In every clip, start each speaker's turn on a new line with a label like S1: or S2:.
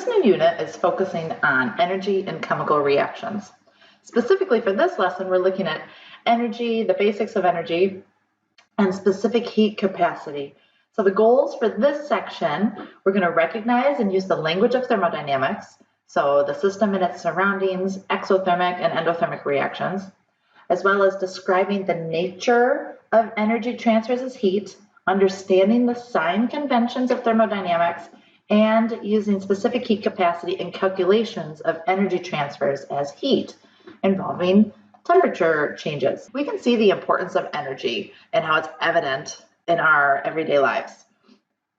S1: This new unit is focusing on energy and chemical reactions. Specifically for this lesson, we're looking at energy, the basics of energy, and specific heat capacity. So the goals for this section, we're going to recognize and use the language of thermodynamics, so the system and its surroundings, exothermic and endothermic reactions, as well as describing the nature of energy transfers as heat, understanding the sign conventions of thermodynamics, and using specific heat capacity and calculations of energy transfers as heat involving temperature changes. We can see the importance of energy and how it's evident in our everyday lives.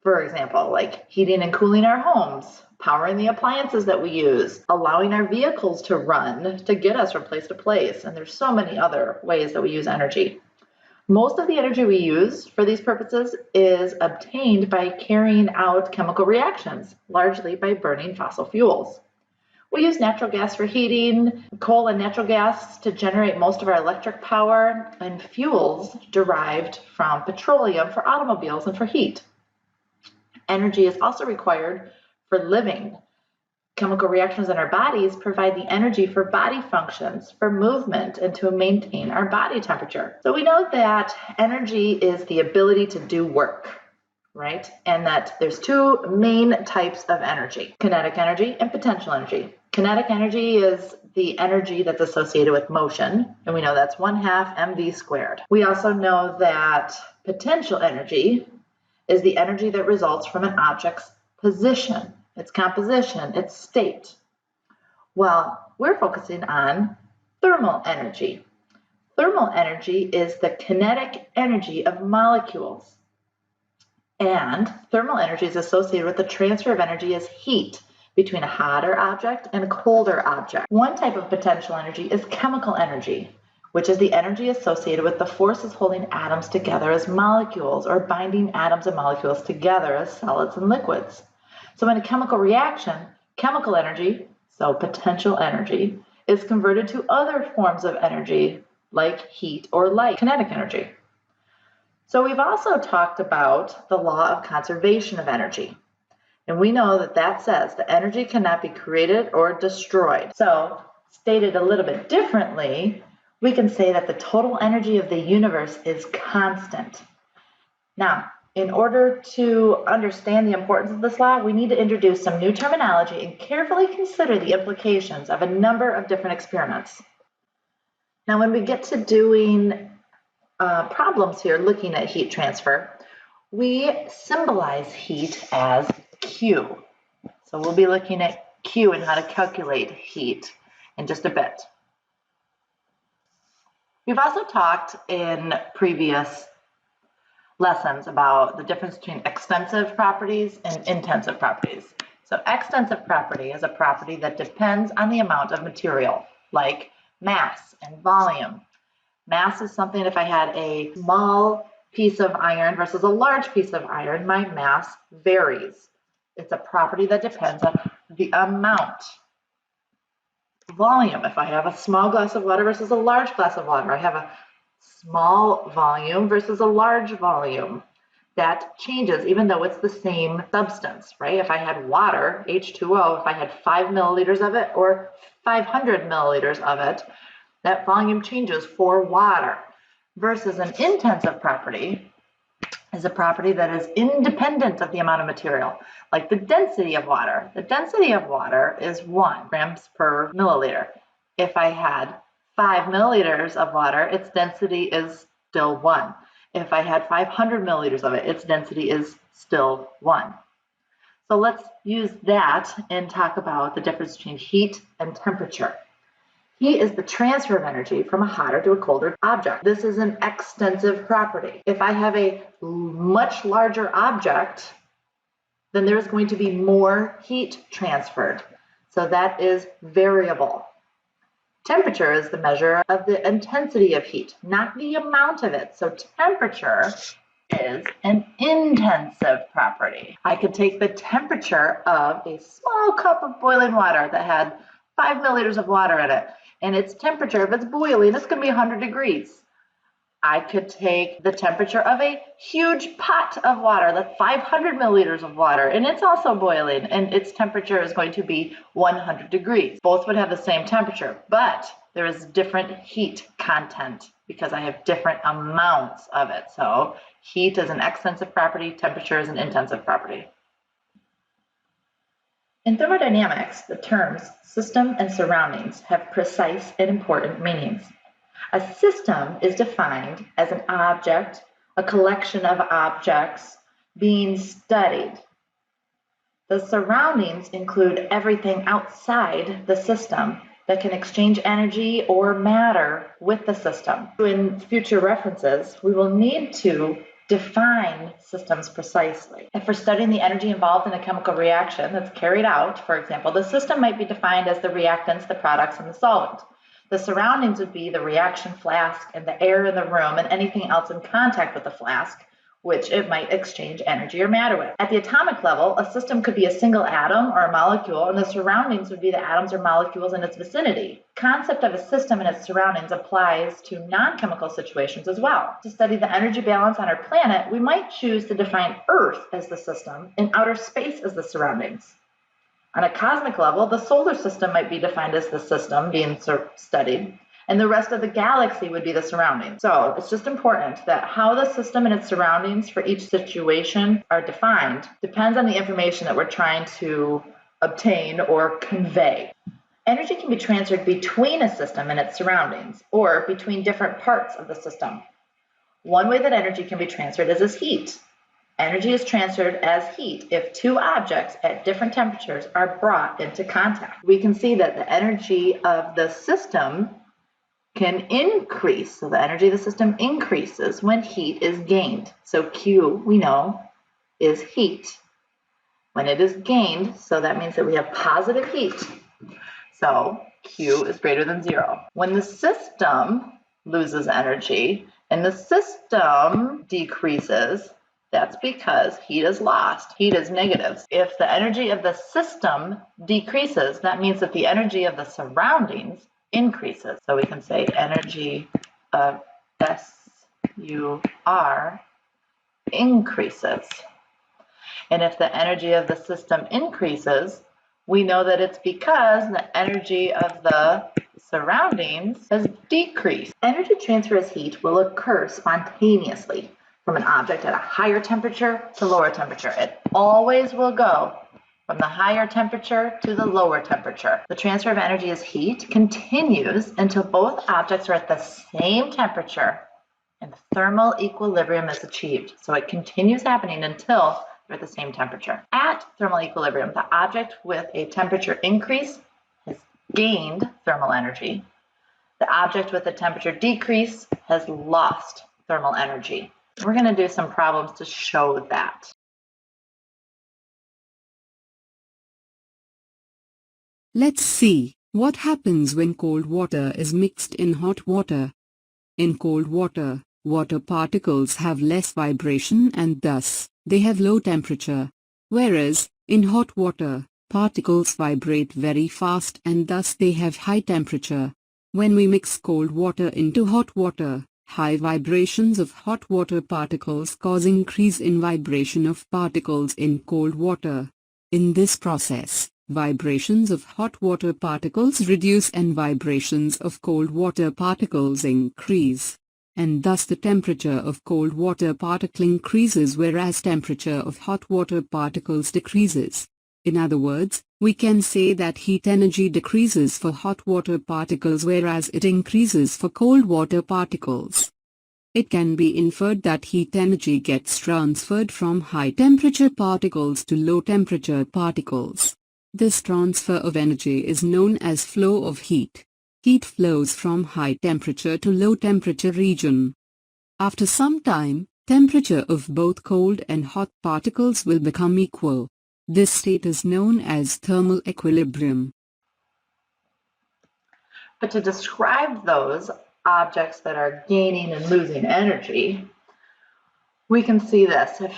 S1: For example, like heating and cooling our homes, powering the appliances that we use, allowing our vehicles to run to get us from place to place, and there's so many other ways that we use energy. Most of the energy we use for these purposes is obtained by carrying out chemical reactions, largely by burning fossil fuels. We use natural gas for heating, coal and natural gas to generate most of our electric power, and fuels derived from petroleum for automobiles and for heat. Energy is also required for living. Chemical reactions in our bodies provide the energy for body functions, for movement, and to maintain our body temperature. So we know that energy is the ability to do work, right? And that there's two main types of energy, kinetic energy and potential energy. Kinetic energy is the energy that's associated with motion, and we know that's 1/2 mv squared. We also know that potential energy is the energy that results from an object's position, its composition, its state. Well, we're focusing on thermal energy. Thermal energy is the kinetic energy of molecules. And thermal energy is associated with the transfer of energy as heat between a hotter object and a colder object. One type of potential energy is chemical energy, which is the energy associated with the forces holding atoms together as molecules or binding atoms and molecules together as solids and liquids. So in a chemical reaction, chemical energy, so potential energy, is converted to other forms of energy like heat or light, kinetic energy. So we've also talked about the law of conservation of energy. And we know that that says that energy cannot be created or destroyed. So stated a little bit differently, we can say that the total energy of the universe is constant. Now, in order to understand the importance of this law, we need to introduce some new terminology and carefully consider the implications of a number of different experiments. Now, when we get to doing problems here looking at heat transfer, we symbolize heat as Q. So we'll be looking at Q and how to calculate heat in just a bit. We've also talked in previous lessons about the difference between extensive properties and intensive properties. So extensive property is a property that depends on the amount of material, like mass and volume. Mass is something, if I had a small piece of iron versus a large piece of iron, my mass varies. It's a property that depends on the amount. Volume, if I have a small glass of water versus a large glass of water, I have a small volume versus a large volume. That changes even though it's the same substance, right? If I had water, H2O, if I had 5 milliliters of it or 500 milliliters of it, that volume changes for water. Versus an intensive property is a property that is independent of the amount of material, like the density of water. The density of water is 1 grams per milliliter. If I had 5 milliliters of water, its density is still 1. If I had 500 milliliters of it, its density is still 1. So let's use that and talk about the difference between heat and temperature. Heat is the transfer of energy from a hotter to a colder object. This is an extensive property. If I have a much larger object, then there's going to be more heat transferred. So that is variable. Temperature is the measure of the intensity of heat, not the amount of it. So temperature is an intensive property. I could take the temperature of a small cup of boiling water that had 5 milliliters of water in it, and its temperature, if it's boiling, it's going to be 100 degrees. I could take the temperature of a huge pot of water, that's 500 milliliters of water, and it's also boiling, and its temperature is going to be 100 degrees. Both would have the same temperature, but there is different heat content because I have different amounts of it. So heat is an extensive property, temperature is an intensive property. In thermodynamics, the terms system and surroundings have precise and important meanings. A system is defined as an object, a collection of objects being studied. The surroundings include everything outside the system that can exchange energy or matter with the system. In future references, we will need to define systems precisely. If we're studying the energy involved in a chemical reaction that's carried out, for example, the system might be defined as the reactants, the products, and the solvent. The surroundings would be the reaction flask and the air in the room and anything else in contact with the flask, which it might exchange energy or matter with. At the atomic level, a system could be a single atom or a molecule, and the surroundings would be the atoms or molecules in its vicinity. The concept of a system and its surroundings applies to non-chemical situations as well. To study the energy balance on our planet, we might choose to define Earth as the system and outer space as the surroundings. On a cosmic level, the solar system might be defined as the system being studied, and the rest of the galaxy would be the surroundings. So it's just important that how the system and its surroundings for each situation are defined depends on the information that we're trying to obtain or convey. Energy can be transferred between a system and its surroundings, or between different parts of the system. One way that energy can be transferred is as heat. Energy is transferred as heat if two objects at different temperatures are brought into contact. We can see that the energy of the system can increase. So the energy of the system increases when heat is gained. So Q, we know, is heat. When it is gained, so that means that we have positive heat. So Q is greater than 0. When the system loses energy and the system decreases, that's because heat is lost. Heat is negative. If the energy of the system decreases, that means that the energy of the surroundings increases. So we can say energy of SUR increases. And if the energy of the system increases, we know that it's because the energy of the surroundings has decreased. Energy transfer as heat will occur spontaneously from an object at a higher temperature to lower temperature. It always will go from the higher temperature to the lower temperature. The transfer of energy as heat continues until both objects are at the same temperature and thermal equilibrium is achieved. So it continues happening until they're at the same temperature. At thermal equilibrium, the object with a temperature increase has gained thermal energy. The object with a temperature decrease has lost thermal energy. We're going to do some problems to show that.
S2: Let's see what happens when cold water is mixed in hot water. In cold water, water particles have less vibration and thus they have low temperature, whereas in hot water, particles vibrate very fast and thus they have high temperature. When we mix cold water into hot water, high vibrations of hot water particles cause increase in vibration of particles in cold water. In this process, vibrations of hot water particles reduce and vibrations of cold water particles increase. And thus the temperature of cold water particle increases whereas temperature of hot water particles decreases. In other words, we can say that heat energy decreases for hot water particles whereas it increases for cold water particles. It can be inferred that heat energy gets transferred from high temperature particles to low temperature particles. This transfer of energy is known as flow of heat. Heat flows from high temperature to low temperature region. After some time, temperature of both cold and hot particles will become equal. This state is known as thermal equilibrium.
S1: But to describe those objects that are gaining and losing energy, we can see this. If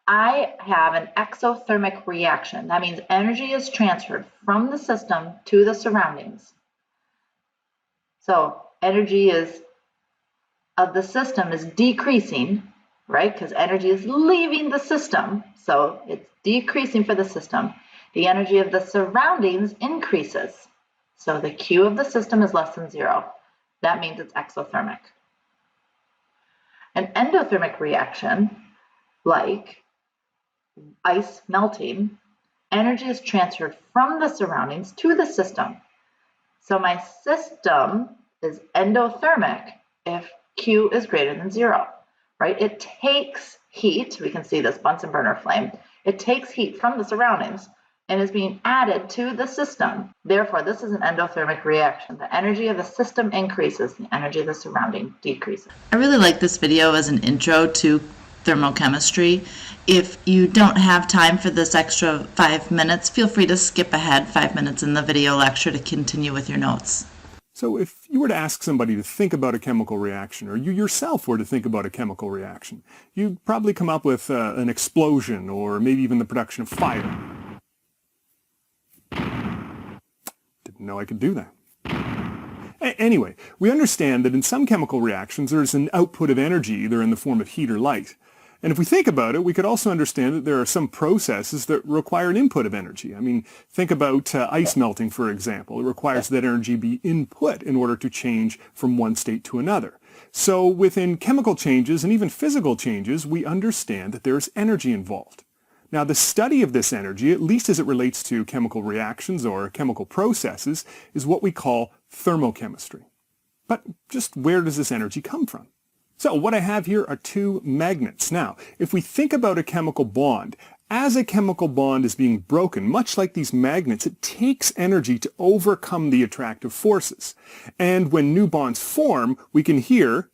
S1: I have an exothermic reaction, that means energy is transferred from the system to the surroundings. So energy is of the system is decreasing, right? Because energy is leaving the system, so it's decreasing for the system. The energy of the surroundings increases. So the Q of the system is less than 0. That means it's exothermic. An endothermic reaction, like ice melting, energy is transferred from the surroundings to the system. So my system is endothermic if Q is greater than 0, right? It takes heat, we can see this Bunsen burner flame, it takes heat from the surroundings and is being added to the system. Therefore, this is an endothermic reaction. The energy of the system increases, the energy of the surrounding decreases.
S3: I really like this video as an intro to thermochemistry. If you don't have time for this extra 5 minutes, feel free to skip ahead 5 minutes in the video lecture to continue with your notes.
S4: So if you were to ask somebody to think about a chemical reaction, or you yourself were to think about a chemical reaction, you'd probably come up with an explosion or maybe even the production of fire. Didn't know I could do that. Anyway, we understand that in some chemical reactions there's an output of energy either in the form of heat or light. And if we think about it, we could also understand that there are some processes that require an input of energy. I mean, think about ice melting, for example. It requires that energy be input in order to change from one state to another. So within chemical changes and even physical changes, we understand that there's energy involved. Now, the study of this energy, at least as it relates to chemical reactions or chemical processes, is what we call thermochemistry. But just where does this energy come from? So what I have here are two magnets. Now, if we think about a chemical bond, as a chemical bond is being broken, much like these magnets, it takes energy to overcome the attractive forces. And when new bonds form, we can hear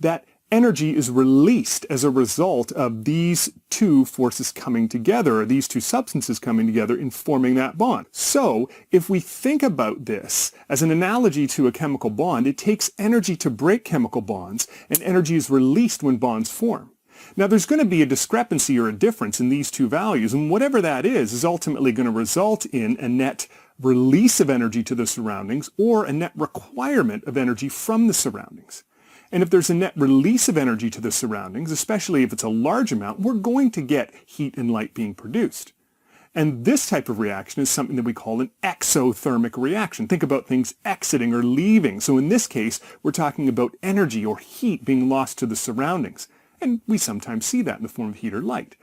S4: that energy is released as a result of these two forces coming together, or these two substances coming together in forming that bond. So if we think about this as an analogy to a chemical bond, it takes energy to break chemical bonds, and energy is released when bonds form. Now there's going to be a discrepancy or a difference in these two values, and whatever that is ultimately going to result in a net release of energy to the surroundings or a net requirement of energy from the surroundings. And if there's a net release of energy to the surroundings, especially if it's a large amount, we're going to get heat and light being produced. And this type of reaction is something that we call an exothermic reaction. Think about things exiting or leaving. So in this case, we're talking about energy or heat being lost to the surroundings. And we sometimes see that in the form of heat or light.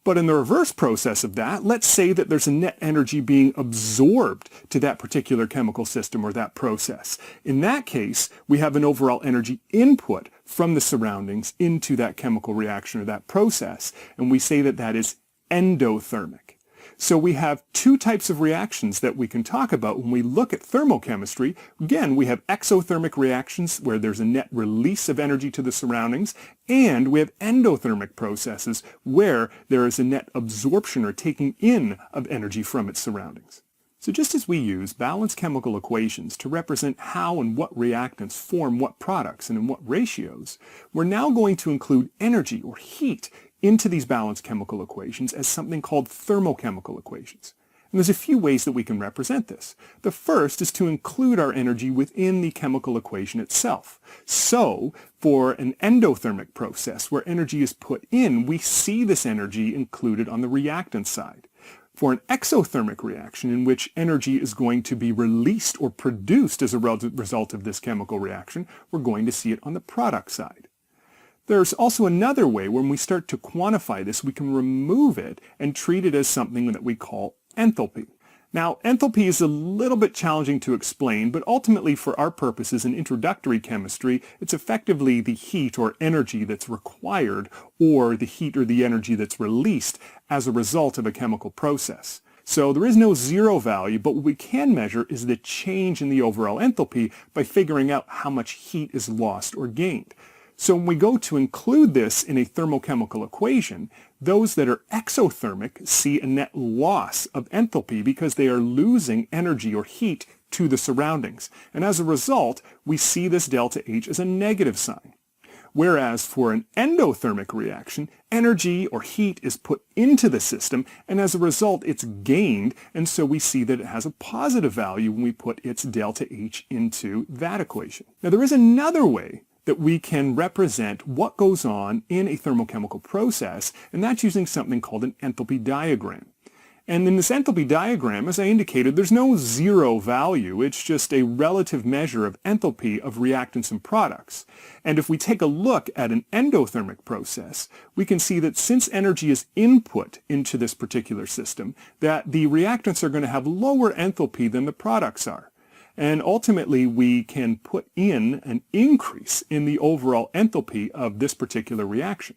S4: But in the reverse process of that, let's say that there's a net energy being absorbed to that particular chemical system or that process. In that case, we have an overall energy input from the surroundings into that chemical reaction or that process, and we say that that is endothermic. So we have two types of reactions that we can talk about when we look at thermochemistry. Again, we have exothermic reactions where there's a net release of energy to the surroundings, and we have endothermic processes where there is a net absorption or taking in of energy from its surroundings. So just as we use balanced chemical equations to represent how and what reactants form what products and in what ratios, we're now going to include energy or heat into these balanced chemical equations as something called thermochemical equations. And there's a few ways that we can represent this. The first is to include our energy within the chemical equation itself. So, for an endothermic process where energy is put in, we see this energy included on the reactant side. For an exothermic reaction in which energy is going to be released or produced as a result of this chemical reaction, we're going to see it on the product side. There's also another way when we start to quantify this, we can remove it and treat it as something that we call enthalpy. Now, enthalpy is a little bit challenging to explain, but ultimately for our purposes in introductory chemistry, it's effectively the heat or energy that's required or the heat or the energy that's released as a result of a chemical process. So there is no zero value, but what we can measure is the change in the overall enthalpy by figuring out how much heat is lost or gained. So when we go to include this in a thermochemical equation, those that are exothermic see a net loss of enthalpy because they are losing energy or heat to the surroundings. And as a result, we see this delta H as a negative sign. Whereas for an endothermic reaction, energy or heat is put into the system, and as a result, it's gained, and so we see that it has a positive value when we put its delta H into that equation. Now, there is another way that we can represent what goes on in a thermochemical process, and that's using something called an enthalpy diagram. And in this enthalpy diagram, as I indicated, there's no zero value. It's just a relative measure of enthalpy of reactants and products. And if we take a look at an endothermic process, we can see that since energy is input into this particular system, that the reactants are going to have lower enthalpy than the products are. And ultimately, we can put in an increase in the overall enthalpy of this particular reaction.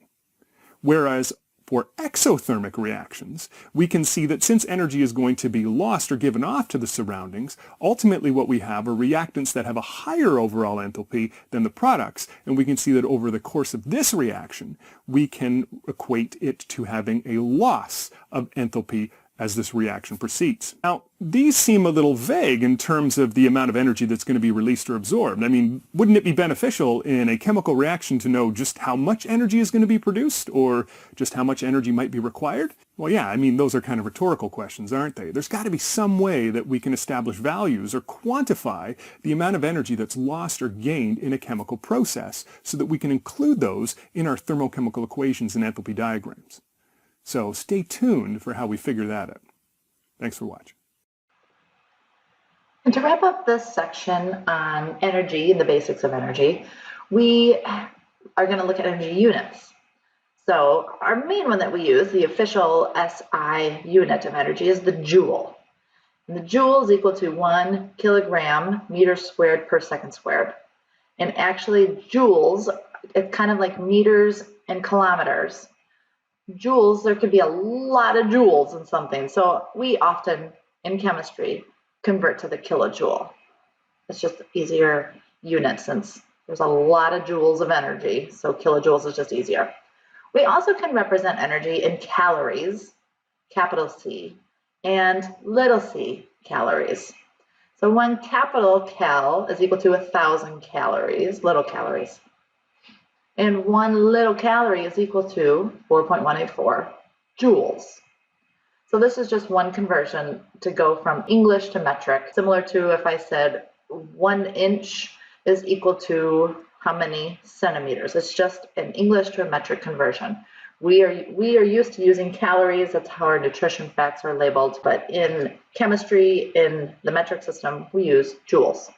S4: Whereas for exothermic reactions, we can see that since energy is going to be lost or given off to the surroundings, ultimately what we have are reactants that have a higher overall enthalpy than the products, and we can see that over the course of this reaction, we can equate it to having a loss of enthalpy as this reaction proceeds. Now, these seem a little vague in terms of the amount of energy that's going to be released or absorbed. I mean, wouldn't it be beneficial in a chemical reaction to know just how much energy is going to be produced or just how much energy might be required? Well, yeah, I mean, those are kind of rhetorical questions, aren't they? There's got to be some way that we can establish values or quantify the amount of energy that's lost or gained in a chemical process so that we can include those in our thermochemical equations and enthalpy diagrams. So stay tuned for how we figure that out. Thanks for watching.
S1: And to wrap up this section on energy and the basics of energy, we are going to look at energy units. So our main one that we use, the official SI unit of energy, is the joule. And the joule is equal to 1 kilogram meters squared per second squared. And actually joules, it's kind of like meters and kilometers. Joules, there could be a lot of joules in something. So we often, in chemistry, convert to the kilojoule. It's just easier unit since there's a lot of joules of energy. So kilojoules is just easier. We also can represent energy in calories, capital C, and little c calories. So 1 capital cal is equal to 1,000 calories, little calories. And 1 little calorie is equal to 4.184 joules. So this is just one conversion to go from English to metric, similar to if I said 1 inch is equal to how many centimeters. It's just an English to a metric conversion. We are used to using calories. That's how our nutrition facts are labeled. But in chemistry, in the metric system, we use joules.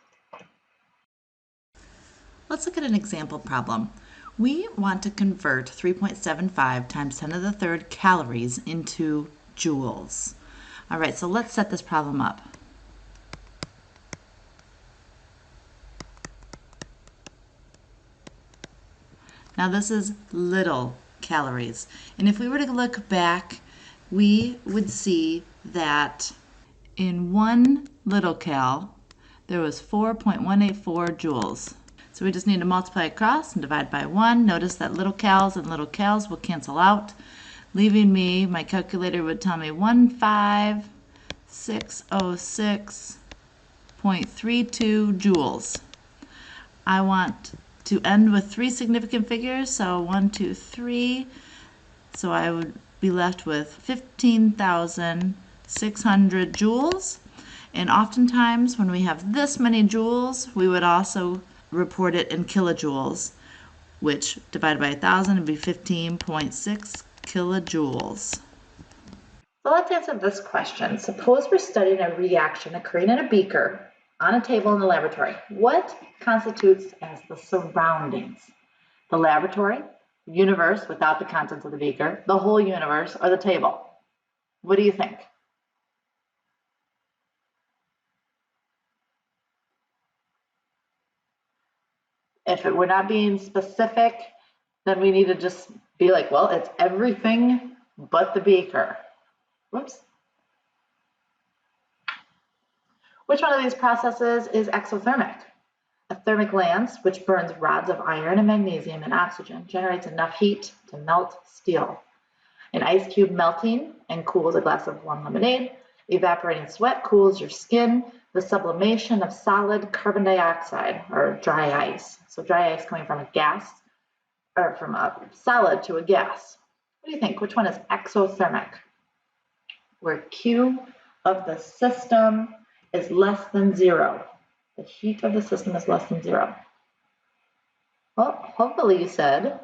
S3: Let's look at an example problem. We want to convert 3.75 times 10 to the third calories into joules. All right, so let's set this problem up. Now this is little calories. And if we were to look back, we would see that in 1 little cal, there was 4.184 joules. So we just need to multiply across and divide by 1. Notice that little cals and little cals will cancel out, leaving me, my calculator would tell me 15606.32 joules. I want to end with 3 significant figures, so 1, 2, 3. So I would be left with 15,600 joules. And oftentimes when we have this many joules, we would also report it in kilojoules, which divided by 1,000 would be 15.6 kilojoules.
S1: So let's answer this question. Suppose we're studying a reaction occurring in a beaker on a table in the laboratory. What constitutes as the surroundings? The laboratory, the universe without the contents of the beaker, the whole universe, or the table? What do you think? If we're not being specific, then we need to just be like, well, it's everything but the beaker. Whoops. Which one of these processes is exothermic? A thermic lance, which burns rods of iron and magnesium and oxygen, generates enough heat to melt steel. An ice cube melting and cools a glass of warm lemonade. Evaporating sweat cools your skin. The sublimation of solid carbon dioxide, or dry ice. So dry ice coming from a gas, or from a solid to a gas. What do you think? Which one is exothermic? Where Q of the system is less than 0. The heat of the system is less than 0. Well, hopefully you said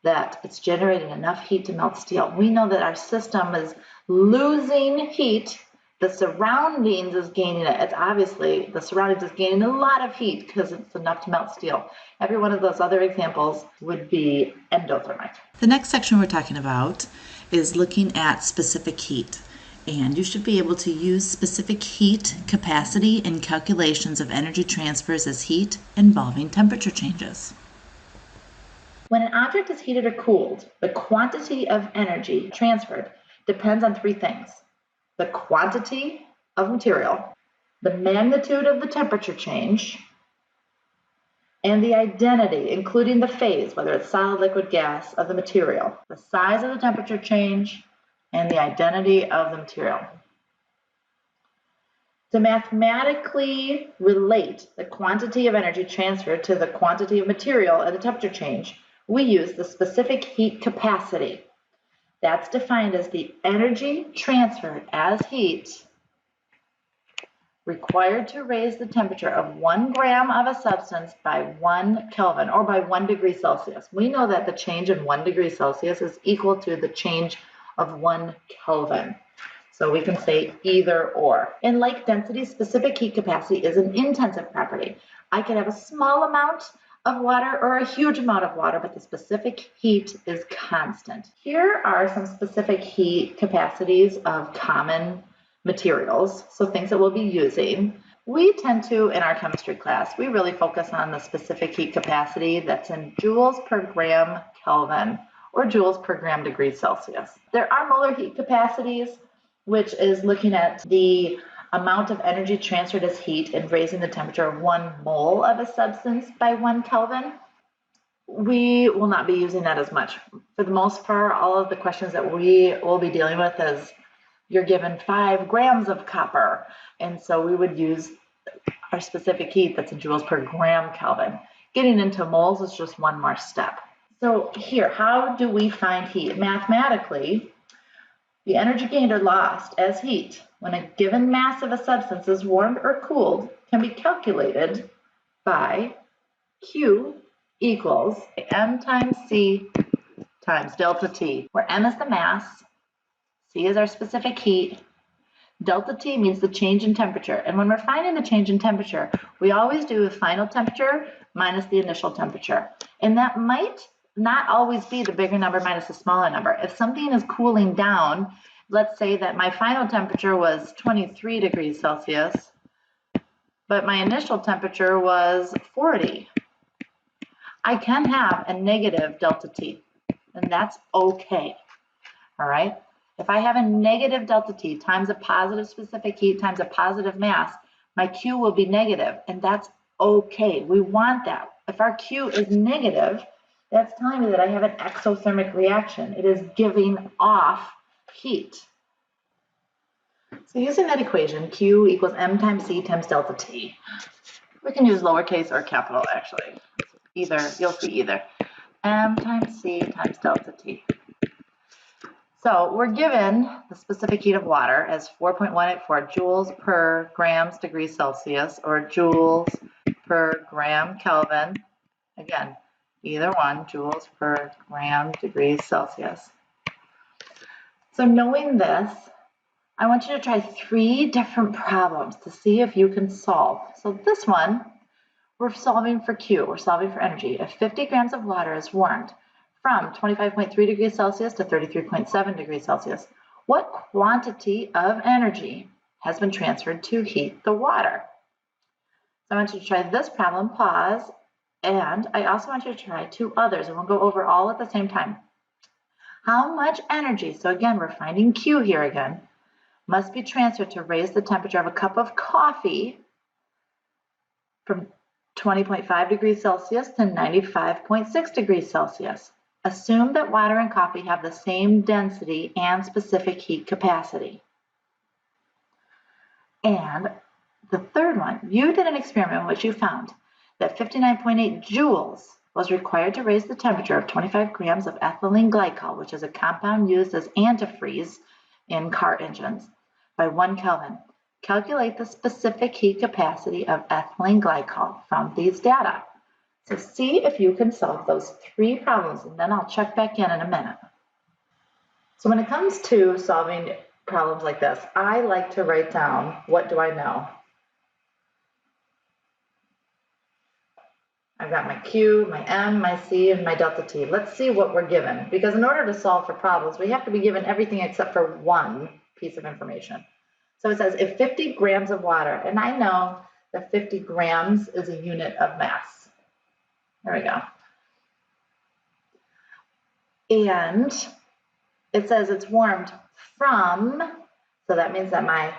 S1: that it's generating enough heat to melt steel. We know that our system is losing heat. The surroundings is gaining it. It's obviously the surroundings is gaining a lot of heat because it's enough to melt steel. Every one of those other examples would be endothermic.
S3: The next section we're talking about is looking at specific heat. And you should be able to use specific heat capacity in calculations of energy transfers as heat involving temperature changes.
S1: When an object is heated or cooled, the quantity of energy transferred depends on three things: the quantity of material, the magnitude of the temperature change, and the identity, including the phase, whether it's solid, liquid, gas, of the material, the size of the temperature change, and the identity of the material. To mathematically relate the quantity of energy transferred to the quantity of material and the temperature change, we use the specific heat capacity. That's defined as the energy transferred as heat required to raise the temperature of 1 gram of a substance by 1 Kelvin, or by 1 degree Celsius. We know that the change in 1 degree Celsius is equal to the change of 1 Kelvin. So we can say either or. In like density, specific heat capacity is an intensive property. I can have a small amount of water or a huge amount of water, but the specific heat is constant. Here are some specific heat capacities of common materials, so things that we'll be using. We tend to, in our chemistry class, we really focus on the specific heat capacity that's in joules per gram Kelvin or joules per gram degree Celsius. There are molar heat capacities, which is looking at the amount of energy transferred as heat and raising the temperature of 1 mole of a substance by 1 Kelvin. We will not be using that as much. For the most part, all of the questions that we will be dealing with is you're given 5 grams of copper, and so we would use our specific heat that's in joules per gram Kelvin. Getting into moles is just one more step. So here, how do we find heat? Mathematically, the energy gained or lost as heat when a given mass of a substance is warmed or cooled can be calculated by Q equals M times C times delta T, where M is the mass, C is our specific heat, delta T means the change in temperature. And when we're finding the change in temperature, we always do the final temperature minus the initial temperature. And that might not always be the bigger number minus the smaller number. If something is cooling down, let's say that my final temperature was 23 degrees Celsius, but my initial temperature was 40. I can have a negative delta T, and that's okay, all right? If I have a negative delta T times a positive specific heat times a positive mass, my Q will be negative, and that's okay. We want that. If our Q is negative, that's telling me that I have an exothermic reaction. It is giving off heat. So using that equation, Q equals M times C times delta T. We can use lowercase or capital, actually. Either, you'll see either. M times C times delta T. So we're given the specific heat of water as 4.184 joules per grams degrees Celsius, or joules per gram Kelvin. Again, either one, joules per gram degrees Celsius. So knowing this, I want you to try 3 different problems to see if you can solve. So this one, we're solving for Q, we're solving for energy. If 50 grams of water is warmed from 25.3 degrees Celsius to 33.7 degrees Celsius, what quantity of energy has been transferred to heat the water? So I want you to try this problem, pause, and I also want you to try 2 others, and we'll go over all at the same time. How much energy, so again, we're finding Q here again, must be transferred to raise the temperature of a cup of coffee from 20.5 degrees Celsius to 95.6 degrees Celsius. Assume that water and coffee have the same density and specific heat capacity. And the third one, you did an experiment in which you found that 59.8 joules was required to raise the temperature of 25 grams of ethylene glycol, which is a compound used as antifreeze in car engines, by 1 Kelvin. Calculate the specific heat capacity of ethylene glycol from these data. So see if you can solve those 3 problems, and then I'll check back in a minute. So when it comes to solving problems like this, I like to write down, what do I know? I've got my Q, my M, my C, and my delta T. Let's see what we're given, because in order to solve for problems, we have to be given everything except for one piece of information. So it says if 50 grams of water, and I know that 50 grams is a unit of mass. There we go. And it says it's warmed from, so that means that my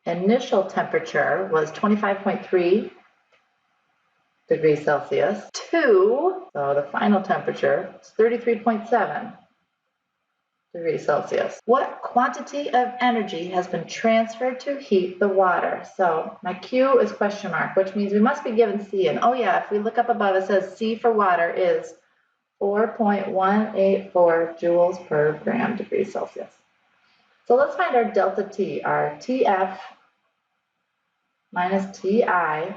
S1: initial temperature was 25.3 degrees Celsius to, so the final temperature is 33.7 degrees Celsius. What quantity of energy has been transferred to heat the water? So my Q is question mark, which means we must be given C. And oh yeah, if we look up above, it says C for water is 4.184 joules per gram degrees Celsius. So let's find our delta T, our TF minus TI.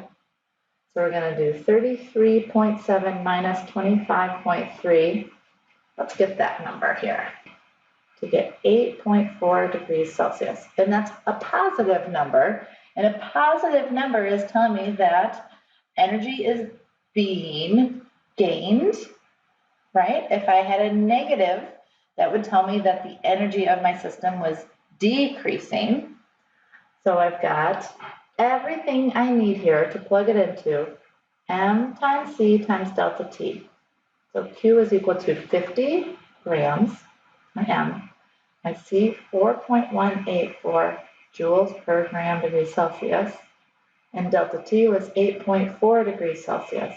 S1: So we're going to do 33.7 minus 25.3. Let's get that number here to get 8.4 degrees Celsius. And that's a positive number. And a positive number is telling me that energy is being gained, right? If I had a negative, that would tell me that the energy of my system was decreasing. So I've got everything I need here to plug it into M times C times delta T. So Q is equal to 50 grams, my M, my C 4.184 joules per gram degrees Celsius, and delta T was 8.4 degrees Celsius.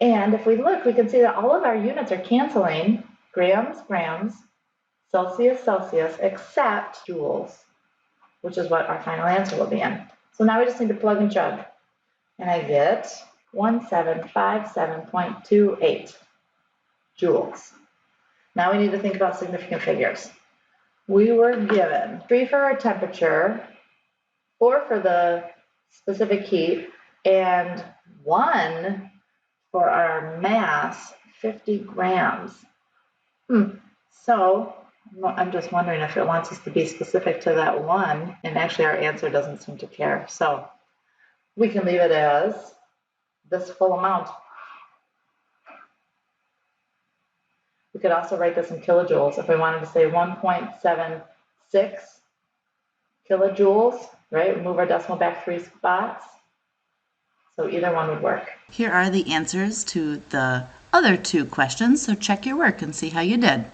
S1: And if we look, we can see that all of our units are canceling, grams, grams, Celsius, Celsius, except joules, which is what our final answer will be in. So now we just need to plug and chug. And I get 1757.28 joules. Now we need to think about significant figures. We were given 3 for our temperature, 4 for the specific heat, and 1 for our mass, 50 grams. So I'm just wondering if it wants us to be specific to that 1, and actually our answer doesn't seem to care. So we can leave it as this full amount. We could also write this in kilojoules if we wanted to say 1.76 kilojoules, right? Move our decimal back 3 spots. So either one would work.
S3: Here are the answers to the other 2 questions, so check your work and see how you did.